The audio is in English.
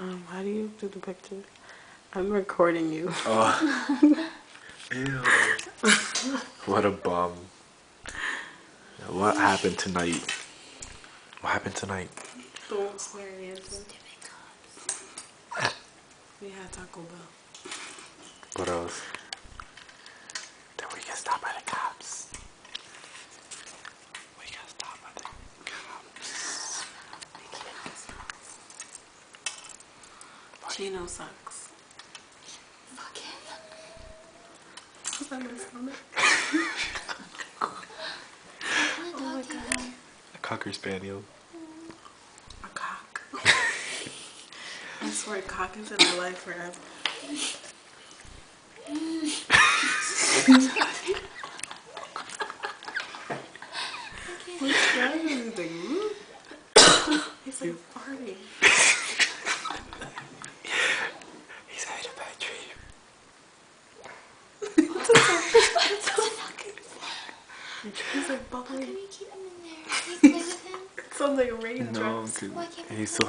How do you do the picture? I'm recording you. Oh. Ew. What a bum. What happened tonight? What happened tonight? Don't swear, Nancy. We had Taco Bell. What else? Then we get stopped by the cops. We got stopped by the cops. Chino sucks. Fuck him. Was that my stomach? Oh my god. A Cocker Spaniel. A cock. I swear, cock is in my life forever. What's that? He's like farting. He's having a bad dream. He's like How bubbling. can we keep him in there? Can we play with him? It sounds like raindrops. No, 'cause he's so